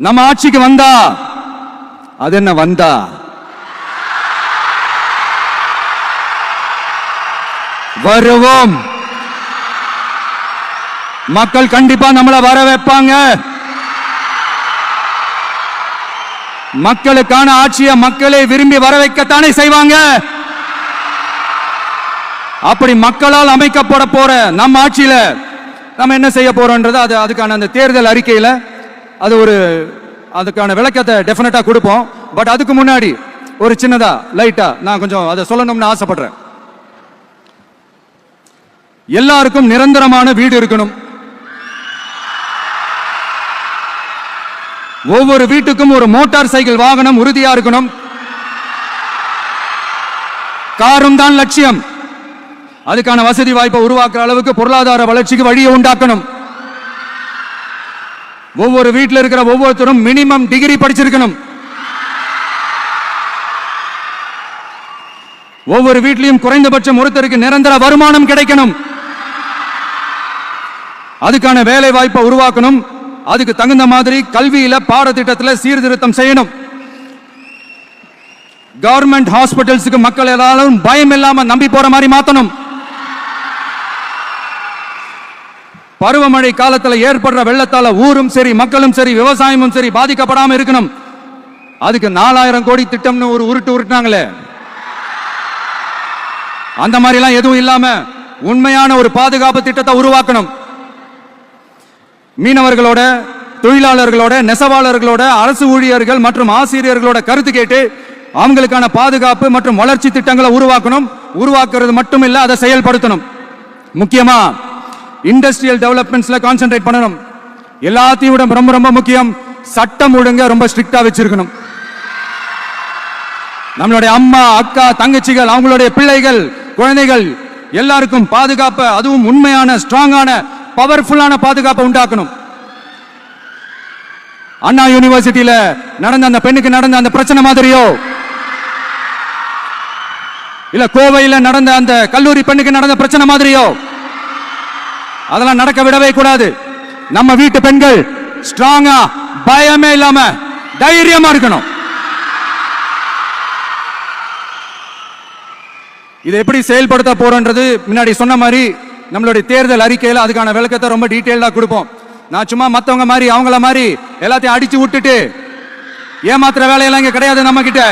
நம்ம ஆட்சிக்கு வந்தா அது என்ன வந்தா வருவோம். மக்கள் கண்டிப்பா நம்மள வர வைப்பாங்க. மக்களுக்கான ஆட்சியை மக்களே விரும்பி வர வைக்கத்தானே செய்வாங்க. அப்படி மக்களால் அமைக்கப்பட போற நம்ம ஆட்சியில நம்ம என்ன செய்ய போறோம்ன்றது அதுக்கான அந்த தேர்தல் அறிக்கையில அது ஒரு அதுக்கான விளக்கத்தை டெஃபினட்டா கொடுப்போம். பட் அதுக்கு முன்னாடி ஒரு சின்னதா லைட்டா நான் கொஞ்சம் அதை சொல்லணும்னு ஆசைப்படுறேன். எல்லாருக்கும் நிரந்தரமான வீடு இருக்கணும். ஒவ்வொரு வீட்டுக்கும் ஒரு மோட்டார் சைக்கிள் வாகனம் உறுதியா இருக்கணும். காரும் தான் லட்சியம். அதுக்கான வசதி வாய்ப்பை உருவாக்குற அளவுக்கு பொருளாதார வளர்ச்சிக்கு வழியை உண்டாக்கணும். ஒவ்வொரு வீட்டில் இருக்கிற ஒவ்வொருத்தரும் மினிமம் டிகிரி படிச்சிருக்கணும். ஒவ்வொரு வீட்டிலையும் குறைந்தபட்சம் ஒருத்தருக்கு நிரந்தர வருமானம் கிடைக்கணும். அதுக்கான வேலை வாய்ப்பை உருவாக்கணும். அதுக்கு தகுந்த மாதிரி கல்வியில பாடத்திட்டத்தில் சீர்திருத்தம் செய்யணும். கவர்மெண்ட் ஹாஸ்பிட்டல்ஸுக்கு மக்கள் எல்லாரும் பயம் இல்லாம நம்பி போற மாதிரி மாத்தணும். பருவமழை காலத்தில் ஏற்படுற வெள்ளத்தால ஊரும் சரி மக்களும் சரி விவசாயமும் சரி பாதிக்கப்படாம இருக்கணும். அதுக்கு 4000 கோடி திட்டம்னு ஒரு உருட்டுனாங்களே, அந்த மாதிரி எல்லாம் எதுவும் இல்லாம உண்மையான ஒரு பாதுகாப்பு திட்டத்தை உருவாக்கணும். மீனவர்களோட, தொழிலாளர்களோட, நெசவாளர்களோட, அரசு ஊழியர்கள் மற்றும் ஆசிரியர்களோட கருத்து கேட்டு அவங்களுக்கான பாதுகாப்பு மற்றும் வளர்ச்சி திட்டங்களை உருவாக்கணும். உருவாக்குறது மட்டும் இல்ல, அதை செயல்படுத்தணும். முக்கியமா இண்டஸ்ட்ரியல் டெவலப்மெண்ட்ஸ்ல கான்சென்ட்ரேட் பண்ணணும். எல்லாத்தையும் விட ரொம்ப ரொம்ப முக்கியம், சட்டம் ஒழுங்க ரொம்ப ஸ்ட்ரிக்டா வச்சிருக்கணும். நம்மளுடைய அம்மா, அக்கா, தங்கச்சிகள், அவங்களுடைய பிள்ளைகள், குழந்தைகள் எல்லாருக்கும் பாதுகாப்பு, அதுவும் உண்மையான ஸ்ட்ராங்கான பவர்ஃபுல்லான பாதுகாப்பை உண்டாக்கணும். அண்ணா யூனிவர்சிட்டியில நடந்த அந்த பெண்ணுக்கு நடந்த அந்த பிரச்சனை மாதிரியோ, இல்ல கோவையில நடந்த அந்த கல்லூரி பெண்ணுக்கு நடந்த பிரச்சனை மாதிரியோ அதெல்லாம் நடக்க விடவே கூடாது. நம்ம வீட்டு பெண்கள் ஸ்ட்ராங்கா, பயமே இல்லாம தைரியமா இருக்கணும். இதை எப்படி செயல்படுத்த போறோன்றது முன்னாடி சொன்ன மாதிரி நம்மளுடைய தேர்தல் அறிக்கையில் அதுக்கான விளக்கத்தை ரொம்ப டீட்டெயிலா கொடுப்போம். நான் சும்மா மற்றவங்க மாதிரி அவங்கள மாதிரி எல்லாத்தையும் அடிச்சு விட்டுட்டு ஏமாத்துற வேலையெல்லாம் இங்க கிடையாது நம்ம கிட்ட.